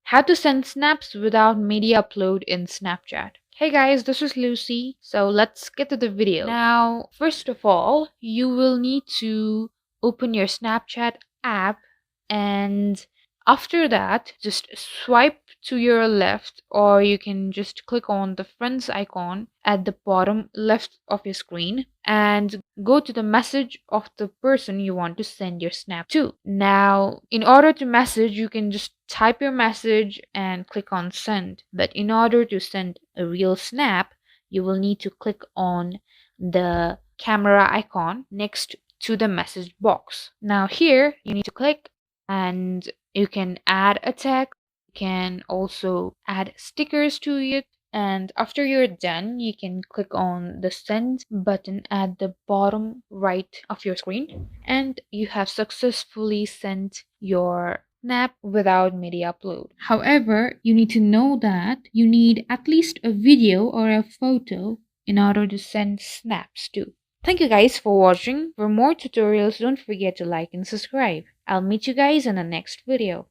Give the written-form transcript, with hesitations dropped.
How to send snaps without media upload in Snapchat. Hey guys, this is Lucy. So let's get to the video. Now, first of all, you will need to open your Snapchat app, and after that, just swipe to your left, or you can just click on the friends icon at the bottom left of your screen and go to the message of the person you want to send your snap to. Now, in order to message, you can just type your message and click on send. But in order to send a real snap, you will need to click on the camera icon next to the message box. Now here, you need to click and you can add a text. You can also add stickers to it. And after you're done, you can click on the send button at the bottom right of your screen, and you have successfully sent your snap without media upload. However, you need to know that you need at least a video or a photo in order to send snaps to. Thank you guys for watching. For more tutorials, don't forget to like and subscribe. I'll meet you guys in the next video.